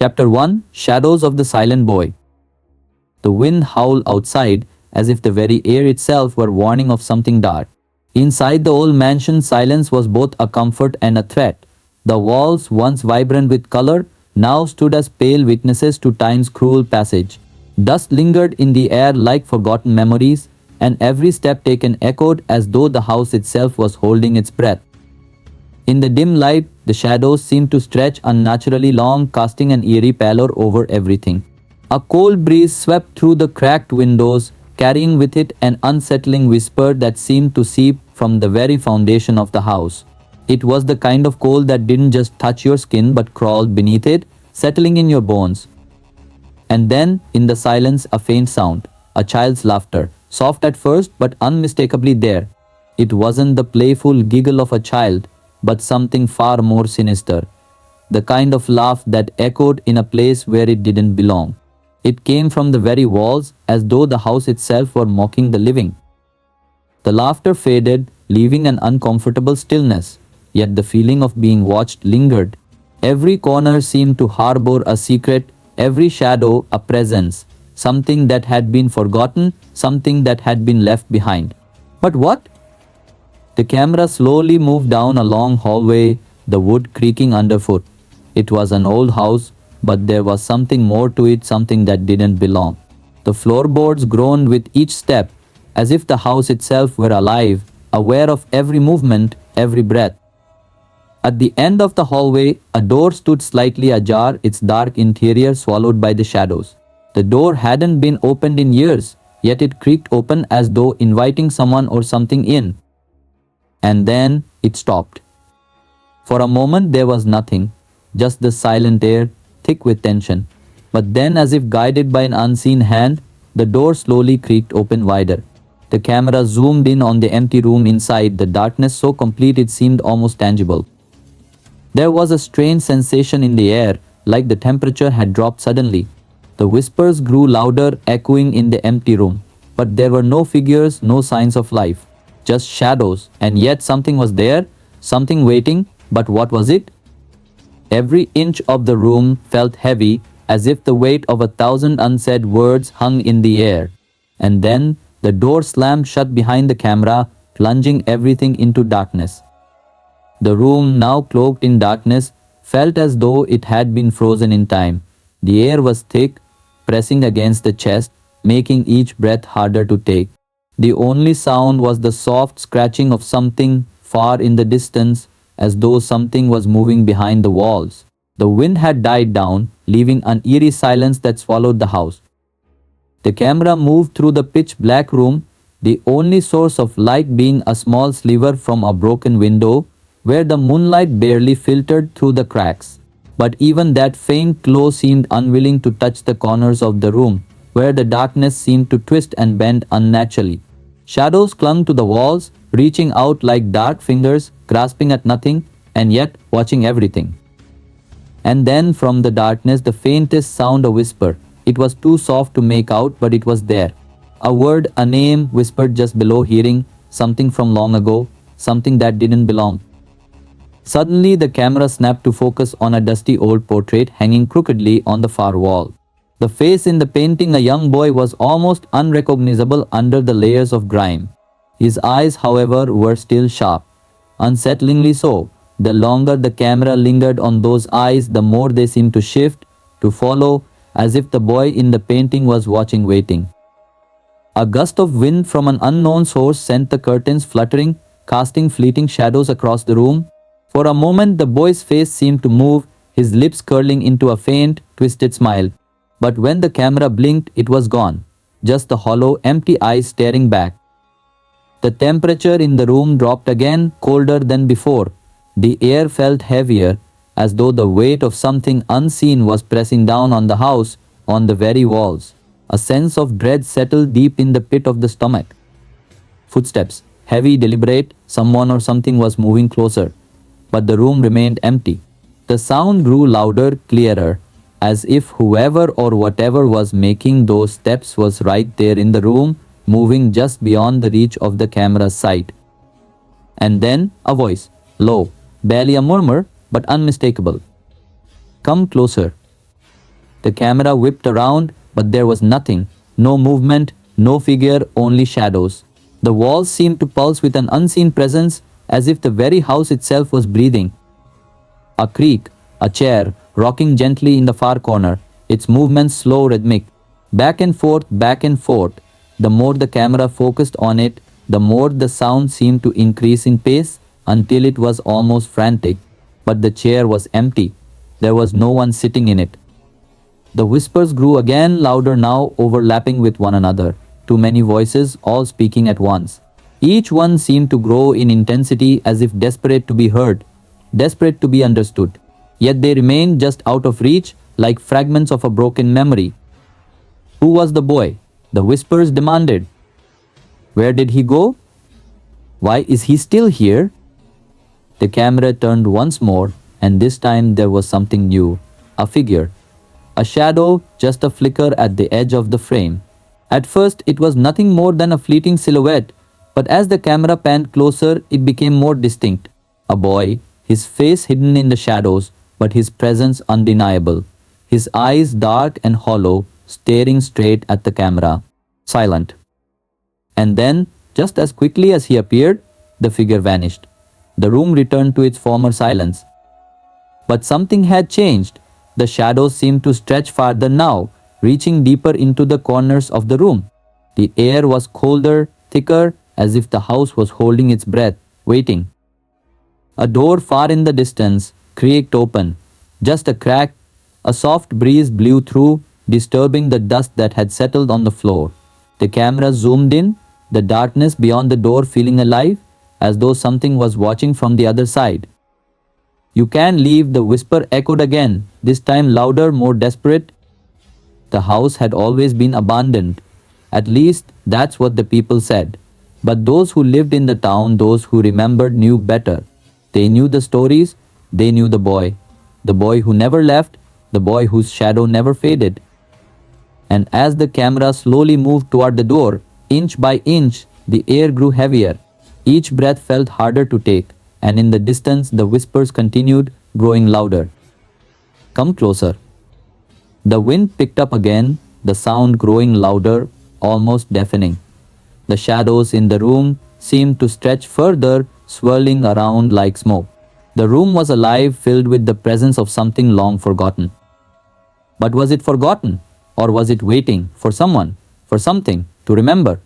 Chapter 1: Shadows of the Silent Boy. The wind howled outside, as if the very air itself were warning of something dark. Inside the old mansion, silence was both a comfort and a threat. The walls, once vibrant with color, now stood as pale witnesses to time's cruel passage. Dust lingered in the air like forgotten memories, and every step taken echoed as though the house itself was holding its breath. In the dim light, the shadows seemed to stretch unnaturally long, casting an eerie pallor over everything. A cold breeze swept through the cracked windows, carrying with it an unsettling whisper that seemed to seep from the very foundation of the house. It was the kind of cold that didn't just touch your skin but crawled beneath it, settling in your bones. And then, in the silence, a faint sound, a child's laughter, soft at first but unmistakably there. It wasn't the playful giggle of a child, but something far more sinister. The kind of laugh that echoed in a place where it didn't belong. It came from the very walls, as though the house itself were mocking the living. The laughter faded, leaving an uncomfortable stillness, yet the feeling of being watched lingered. Every corner seemed to harbor a secret, every shadow a presence, something that had been forgotten, something that had been left behind. But what? The camera slowly moved down a long hallway, the wood creaking underfoot. It was an old house, but there was something more to it, something that didn't belong. The floorboards groaned with each step, as if the house itself were alive, aware of every movement, every breath. At the end of the hallway, a door stood slightly ajar, its dark interior swallowed by the shadows. The door hadn't been opened in years, yet it creaked open as though inviting someone or something in. And then it stopped. For a moment there was nothing, just the silent air, thick with tension. But then, as if guided by an unseen hand, the door slowly creaked open wider. The camera zoomed in on the empty room inside, the darkness so complete it seemed almost tangible. There was a strange sensation in the air, like the temperature had dropped suddenly. The whispers grew louder, echoing in the empty room. But there were no figures, no signs of life. Just shadows, and yet something was there, something waiting, but what was it? Every inch of the room felt heavy, as if the weight of 1,000 unsaid words hung in the air. And then, the door slammed shut behind the camera, plunging everything into darkness. The room, now cloaked in darkness, felt as though it had been frozen in time. The air was thick, pressing against the chest, making each breath harder to take. The only sound was the soft scratching of something far in the distance, as though something was moving behind the walls. The wind had died down, leaving an eerie silence that swallowed the house. The camera moved through the pitch-black room, the only source of light being a small sliver from a broken window, where the moonlight barely filtered through the cracks. But even that faint glow seemed unwilling to touch the corners of the room, where the darkness seemed to twist and bend unnaturally. Shadows clung to the walls, reaching out like dark fingers, grasping at nothing, and yet watching everything. And then from the darkness the faintest sound, a whisper. It was too soft to make out, but it was there. A word, a name, whispered just below hearing, something from long ago, something that didn't belong. Suddenly the camera snapped to focus on a dusty old portrait hanging crookedly on the far wall. The face in the painting, a young boy, was almost unrecognizable under the layers of grime. His eyes, however, were still sharp. Unsettlingly so. The longer the camera lingered on those eyes, the more they seemed to shift, to follow, as if the boy in the painting was watching, waiting. A gust of wind from an unknown source sent the curtains fluttering, casting fleeting shadows across the room. For a moment the boy's face seemed to move, his lips curling into a faint, twisted smile. But when the camera blinked, it was gone. Just the hollow, empty eyes staring back. The temperature in the room dropped again, colder than before. The air felt heavier, as though the weight of something unseen was pressing down on the house, on the very walls. A sense of dread settled deep in the pit of the stomach. Footsteps, heavy, deliberate, someone or something was moving closer. But the room remained empty. The sound grew louder, clearer, as if whoever or whatever was making those steps was right there in the room, moving just beyond the reach of the camera's sight. And then a voice, low, barely a murmur, but unmistakable. "Come closer." The camera whipped around, but there was nothing. No movement, no figure, only shadows. The walls seemed to pulse with an unseen presence, as if the very house itself was breathing. A creak, a chair, rocking gently in the far corner, its movements slow, rhythmic. Back and forth, back and forth. The more the camera focused on it, the more the sound seemed to increase in pace until it was almost frantic. But the chair was empty. There was no one sitting in it. The whispers grew again louder now, overlapping with one another. Too many voices, all speaking at once. Each one seemed to grow in intensity as if desperate to be heard, desperate to be understood. Yet they remained just out of reach, like fragments of a broken memory. Who was the boy? The whispers demanded. Where did he go? Why is he still here? The camera turned once more, and this time there was something new. A figure. A shadow, just a flicker at the edge of the frame. At first, it was nothing more than a fleeting silhouette, but as the camera panned closer, it became more distinct. A boy, his face hidden in the shadows, but his presence undeniable. His eyes dark and hollow, staring straight at the camera. Silent. And then, just as quickly as he appeared, the figure vanished. The room returned to its former silence. But something had changed. The shadows seemed to stretch farther now, reaching deeper into the corners of the room. The air was colder, thicker, as if the house was holding its breath, waiting. A door far in the distance creaked open. Just a crack, a soft breeze blew through, disturbing the dust that had settled on the floor. The camera zoomed in, the darkness beyond the door feeling alive, as though something was watching from the other side. You can leave, the whisper echoed again, this time louder, more desperate. The house had always been abandoned. At least, that's what the people said. But those who lived in the town, those who remembered, knew better. They knew the stories, they knew the boy who never left, the boy whose shadow never faded. And as the camera slowly moved toward the door, inch by inch, the air grew heavier. Each breath felt harder to take, and in the distance the whispers continued, growing louder. Come closer. The wind picked up again, the sound growing louder, almost deafening. The shadows in the room seemed to stretch further, swirling around like smoke. The room was alive, filled with the presence of something long forgotten. But was it forgotten? Or was it waiting for someone, for something to remember?